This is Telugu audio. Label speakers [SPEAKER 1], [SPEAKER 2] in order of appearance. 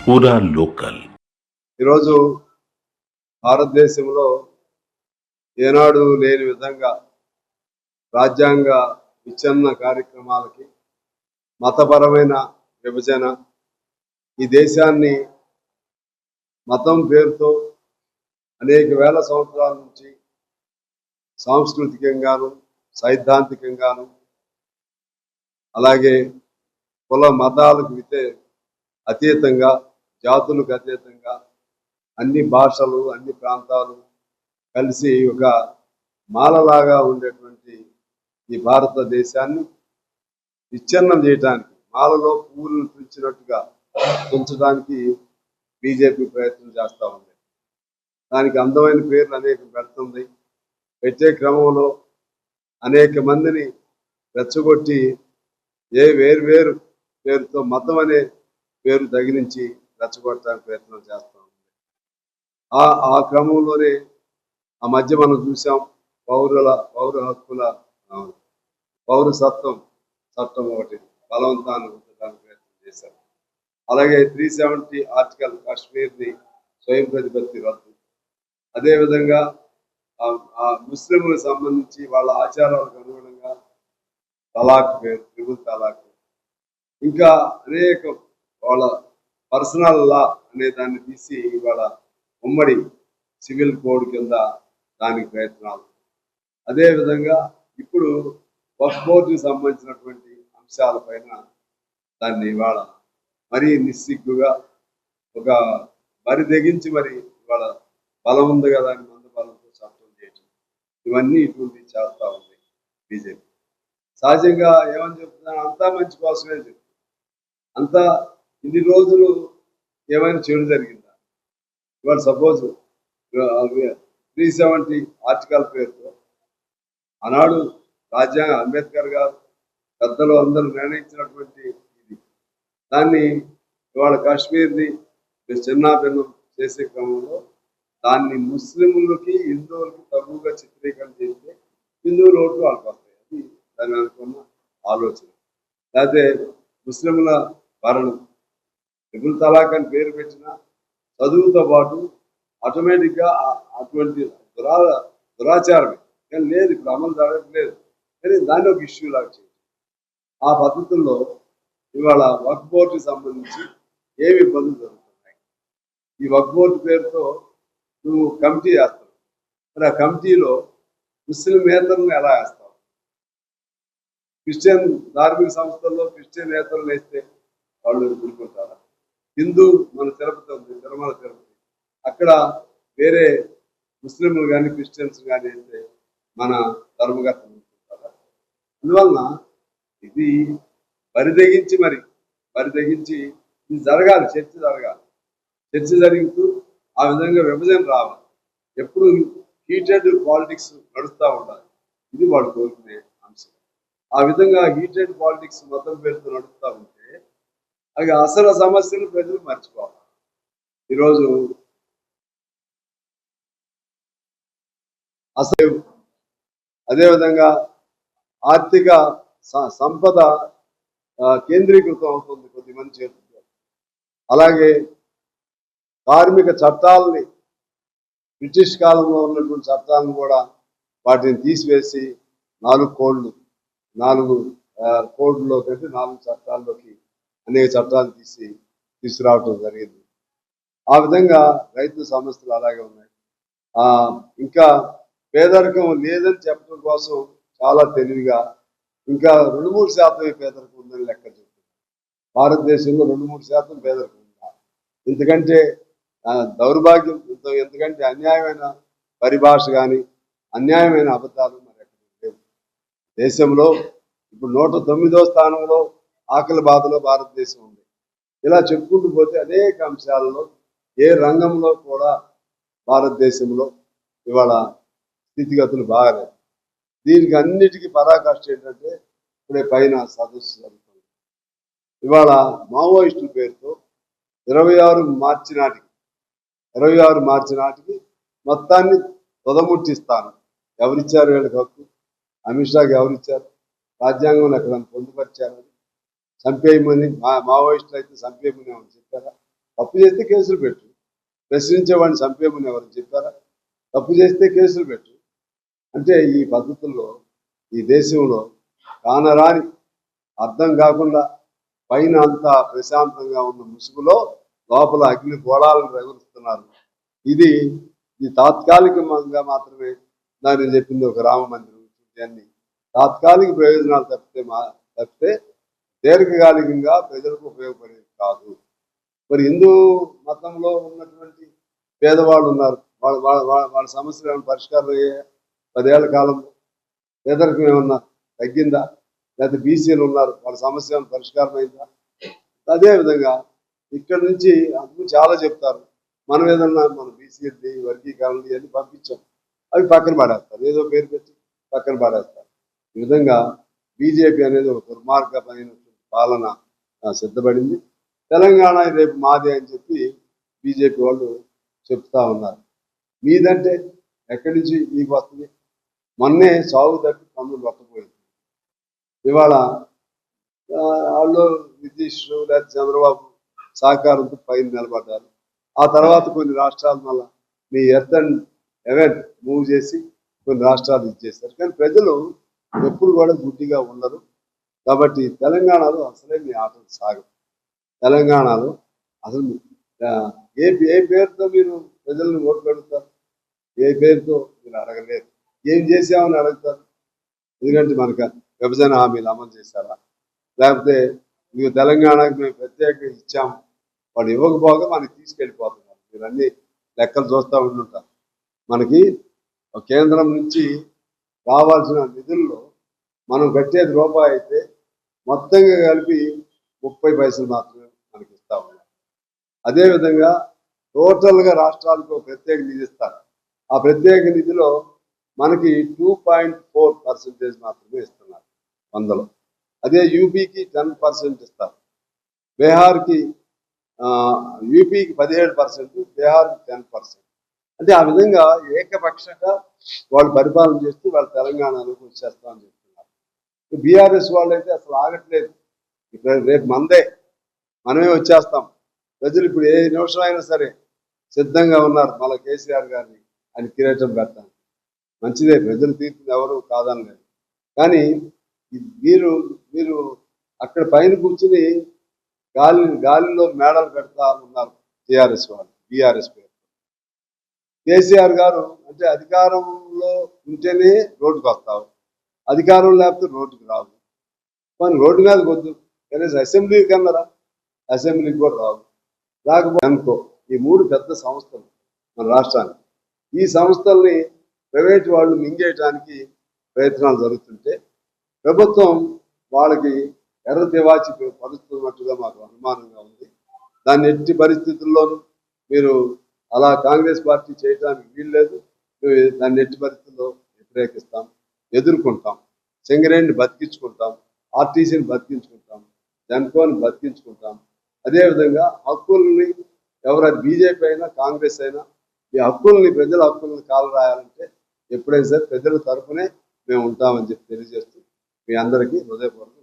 [SPEAKER 1] పూరా లోకల్.
[SPEAKER 2] ఈరోజు భారతదేశంలో ఏనాడు లేని విధంగా రాజ్యాంగ విచ్ఛిన్న కార్యక్రమాలకి మతపరమైన విభజన ఈ దేశాన్ని మతం పేరుతో అనేక వేల సంవత్సరాల నుంచి సాంస్కృతికంగాను సైద్ధాంతికంగాను అలాగే కుల మతాలకు అతీతంగా జాతులకు అతీతంగా అన్ని భాషలు అన్ని ప్రాంతాలు కలిసి ఒక మాలలాగా ఉండేటువంటి ఈ భారతదేశాన్ని విచ్ఛిన్నం చేయడానికి మాలలో పువ్వులను తుంచినట్టుగా తుంచడానికి బీజేపీ ప్రయత్నం చేస్తూ ఉంది. దానికి అందమైన పేర్లు అనేక పెడుతుంది. పెట్టే క్రమంలో అనేక మందిని రెచ్చగొట్టి వేరు పేరుతో మతం అనే పేరు తగిలించి రెచ్చగొట్టడానికి ప్రయత్నం చేస్తూ ఉంది. ఆ క్రమంలోనే ఆ మధ్య మనం చూసాం పౌర హక్కుల పౌరసత్వం చట్టం ఒకటి బలవంతాన్ని ఉంచడానికి ప్రయత్నం చేశారు. అలాగే 370 ఆర్టికల్ కాశ్మీర్ని స్వయం ప్రతిపత్తి రద్దు. అదేవిధంగా ముస్లింలకు సంబంధించి వాళ్ళ ఆచారాలకు అనుగుణంగా తలాక్ పేరు ట్రిపుల్ తలాక్, ఇంకా అనేక వాళ్ళ పర్సనల్ లా అనే దాన్ని తీసి ఇవాళ ఉమ్మడి సివిల్ కోడ్ కింద దానికి ప్రయత్నాలు. అదేవిధంగా ఇప్పుడు వక్ఫ్ బోర్డుకి సంబంధించినటువంటి అంశాలపైన దాన్ని ఇవాళ మరీ నిస్సిగ్గుగా ఒక మరి తెగించి మరి ఇవాళ బలం ఉంది కదా అని మంద బలంతో చట్టం చేయటం, ఇవన్నీ ఇటువంటి చేస్తూ ఉంది బీజేపీ. సహజంగా ఏమని చెప్తున్నాను, అంతా మంచి కోసమే చెప్తుంది. అంతా ఇన్ని రోజులు ఏమైనా చెడు జరిగిందా? ఇవాళ సపోజ్ 370 ఆర్టికల్ పేరుతో ఆనాడు రాజ్యాంగ అంబేద్కర్ గారు పెద్దలు అందరూ నిర్ణయించినటువంటి ఇది, దాన్ని ఇవాళ కాశ్మీర్ని చిన్నాభిన్నం చేసే క్రమంలో దాన్ని ముస్లింలకి హిందువులకి తగువగా చిత్రీకరణ చేస్తే హిందువుల ఓట్లు వాళ్ళకి వస్తాయి. అది దాని అనుకున్న ఆలోచన. లేకపోతే ముస్లింల భరణం ట్రిపుల్ తలాక్ అని పేరు పెట్టిన చదువుతో పాటు ఆటోమేటిక్గా అటువంటి దురాచారమే కానీ లేదు, ఇప్పుడు అమలు జరగట్లేదు. కానీ దాన్ని ఒక ఇష్యూ లాగా చేయాలి. ఆ పద్ధతుల్లో ఇవాళ వక్ఫ్ బోర్డుకి సంబంధించి ఏమి ఇబ్బందులు జరుగుతున్నాయి. ఈ వక్ఫ్ బోర్డు పేరుతో నువ్వు కమిటీ వేస్తావు, మరి ఆ కమిటీలో ముస్లిం నేతలను ఎలా వేస్తావు? క్రిస్టియన్ ధార్మిక సంస్థల్లో క్రిస్టియన్ నేతలను వేస్తే వాళ్ళు ఎదుర్కొంటారా? హిందూ మన తిరుపతి ఉంది, తిరుమల తిరుపతి, అక్కడ వేరే ముస్లింలు కానీ క్రిస్టియన్స్ కానీ అయితే మన ధర్మకర్తలు అనుకుంటారా? అందువలన ఇది బరిదెగించి ఇది జరగాలి, చర్చ జరగాలి. చర్చ జరుగుతూ ఆ విధంగా విభజన రావాలి. ఎప్పుడు హీటెడ్ పాలిటిక్స్ నడుస్తూ ఉండాలి. ఇది వాడు కోరుకునే అంశం. ఆ విధంగా హీటెడ్ పాలిటిక్స్ మతం పేరుతో నడుస్తూ ఉంటే అది అసలు సమస్యలు ప్రజలు మర్చిపోవాలి. ఈరోజు అసలు అదేవిధంగా ఆర్థిక సంపద కేంద్రీకృతం అవుతుంది కొద్దిమంది చేతుల్లో. అలాగే కార్మిక చట్టాలని బ్రిటిష్ కాలంలో ఉన్నటువంటి చట్టాలను కూడా వాటిని తీసివేసి 4 కోడ్లో కంటే 4 చట్టాల్లోకి అనేక చట్టాలు తీసుకురావటం జరిగింది. ఆ విధంగా రైతు సమస్యలు అలాగే ఉన్నాయి. ఇంకా పేదరికం లేదని చెప్పడం కోసం చాలా తెలివిగా ఇంకా 2-3% పేదరికం ఉందని లెక్క చెప్తుంది. భారతదేశంలో 2-3% పేదరికం ఉందా? ఎందుకంటే దౌర్భాగ్యం, ఎందుకంటే అన్యాయమైన పరిభాష కానీ అన్యాయమైన అబద్ధాలు మరి ఎక్కడ లేవు. దేశంలో ఇప్పుడు 109వ స్థానంలో ఆకలి బాధలో భారతదేశం ఉంది. ఇలా చెప్పుకుంటూ పోతే అనేక అంశాలలో ఏ రంగంలో కూడా భారతదేశంలో ఇవాళ స్థితిగతులు బాగలేదు. దీనికి అన్నిటికీ పరాకాష్ఠ ఏంటంటే ఇప్పుడే పైన సదస్సు జరుగుతుంది. ఇవాళ మావోయిస్టుల పేరుతో 26 మార్చి నాటికి మొత్తాన్ని తొదముట్టిస్తాను. ఎవరిచ్చారు వీళ్ళకి హక్కు? అమిత్ షాకి ఎవరిచ్చారు? రాజ్యాంగంలో ఎక్కడ పొందుపరిచారు? చంపేయమని మావోయిస్టులు అయితే చంపేయమని చెప్పారా? తప్పు చేస్తే కేసులు పెట్టు, ప్రశ్నించేవాడిని చంపేమని ఎవరు చెప్పారా? తప్పు చేస్తే కేసులు పెట్టు. అంటే ఈ పద్ధతుల్లో ఈ దేశంలో కానరాని అర్థం కాకుండా పైన అంతా ప్రశాంతంగా ఉన్న ముసుగులో లోపల అగ్ని గోళాలను రగులుస్తున్నారు. ఇది తాత్కాలికంగా మాత్రమే దాన్ని చెప్పింది ఒక రామ మందిరం అన్ని తాత్కాలిక ప్రయోజనాలు తప్పితే దీర్ఘకాలికంగా ప్రజలకు ఉపయోగపడేది కాదు. మరి హిందూ మతంలో ఉన్నటువంటి పేదవాళ్ళు ఉన్నారు, వాళ్ళ సమస్యలు ఏమైనా పరిష్కారం అయ్యాయా? 10 ఏళ్ల కాలంలో పేదరికం ఏమన్నా తగ్గిందా? లేకపోతే బీసీలు ఉన్నారు, వాళ్ళ సమస్య ఏమైనా పరిష్కారం అయిందా? అదేవిధంగా ఇక్కడ నుంచి అందుకు చాలా చెప్తారు, మనం ఏదన్నా మన బీసీలది వర్గీకరణ ఇవన్నీ పంపించాం, అవి పక్కన పడేస్తారు, ఏదో పేరు పెట్టి పక్కన పడేస్తారు. ఈ విధంగా బీజేపీ అనేది ఒక దుర్మార్గమైన పాలన సిద్ధపడింది. తెలంగాణ రేపు మాదే అని చెప్పి బీజేపీ వాళ్ళు చెప్తా ఉన్నారు. మీదంటే ఎక్కడి నుంచి మీకు వస్తుంది? మొన్నే సాగు తప్పి పన్నులు పట్టపోయింది. ఇవాళ వాళ్ళు నితీష్ లేదా చంద్రబాబు సహకారంతో పైన నిలబడ్డారు. ఆ తర్వాత కొన్ని రాష్ట్రాలు మళ్ళీ మీ ఎర్త్ అండ్ ఎవెంట్ మూవ్ చేసి కొన్ని రాష్ట్రాలు ఇచ్చేస్తారు. కానీ ప్రజలు ఎప్పుడు కూడా గుడ్డిగా ఉండరు. కాబట్టి తెలంగాణలో అసలే మీ ఆటలు సాగవు. తెలంగాణలో అసలు ఏ పేరుతో మీరు ప్రజలను ఓట్లు అడుగుతారు? ఏ పేరుతో మీరు అడగలేరు. ఏం చేసామని అడుగుతారు? ఎందుకంటే మనకు విభజన హామీలు అమలు చేశారా? లేకపోతే మీకు తెలంగాణకు మేము ప్రత్యేకంగా ఇచ్చాము, వాళ్ళు ఇవ్వకపోగా మనకి తీసుకెళ్ళిపోతున్నారు. మీరు అన్ని లెక్కలు చూస్తూ ఉంటుంటారు. మనకి కేంద్రం నుంచి రావాల్సిన నిధుల్లో మనం కట్టేది రూపాయి అయితే మొత్తంగా కలిపి 30 పైసలు మాత్రమే మనకి ఇస్తా ఉన్నారు. అదేవిధంగా టోటల్గా రాష్ట్రాలకు ప్రత్యేక నిధి ఇస్తారు. ఆ ప్రత్యేక నిధిలో మనకి 2.4% మాత్రమే ఇస్తున్నారు 100లో. అదే యూపీకి 10% ఇస్తారు, బీహార్కి యూపీకి 17%, బీహార్కి 10%. అంటే ఆ విధంగా ఏకపక్షంగా వాళ్ళు పరిపాలన చేస్తూ వాళ్ళు తెలంగాణలోకి వచ్చేస్తామని చెప్తున్నారు. బీఆర్ఎస్ వాళ్ళు అయితే అసలు ఆగట్లేదు. రేపు మనమే వచ్చేస్తాం. ప్రజలు ఇప్పుడు ఏ నిమిషం అయినా సరే సిద్ధంగా ఉన్నారు మళ్ళీ కేసీఆర్ గారిని ఆయన కిరీటం పెట్టడానికి. మంచిదే, ప్రజలు తీర్పుని ఎవరు కాదనలేదు. కానీ మీరు అక్కడ పైన కూర్చుని గాలిలో మేడలు పెడతా ఉన్నారు టీఆర్ఎస్ వాళ్ళు, బీఆర్ఎస్ పేరు. కేసీఆర్ గారు అంటే అధికారంలో ఉంటేనే రోడ్డుకు వస్తావు, అధికారం లేకపోతే రోడ్డుకు రావు. కానీ రోడ్డు మీద వద్దు, కనీసం అసెంబ్లీకి అన్నారా? అసెంబ్లీకి కూడా రావు. రాకపోతే అనుకో, ఈ 3 పెద్ద సంస్థలు మన రాష్ట్రానికి. ఈ సంస్థల్ని ప్రైవేట్ వాళ్ళు మింగేయడానికి ప్రయత్నాలు జరుగుతుంటే ప్రభుత్వం వాళ్ళకి ఎర్ర తివాచి పరుస్తున్నట్టుగా మాకు అనుమానంగా ఉంది. దాన్ని ఎట్టి పరిస్థితుల్లోనూ మీరు అలా కాంగ్రెస్ పార్టీ చేయడానికి వీల్లేదు. దాన్ని ఎట్టి పరిస్థితుల్లో వ్యతిరేకిస్తాం, ఎదుర్కొంటాం. సింగరేణిని బతికించుకుంటాం, ఆర్టీసీని బతికించుకుంటాం, జన్కోని బతికించుకుంటాం. అదేవిధంగా హక్కుల్ని ఎవరైనా బీజేపీ అయినా కాంగ్రెస్ అయినా ఈ హక్కుల్ని, ప్రజల హక్కుల్ని కాలరాయాలంటే ఎప్పుడైనా సరే ప్రజల తరఫునే మేము ఉంటామని చెప్పి తెలియజేస్తూ మీ అందరికీ హృదయపూర్వక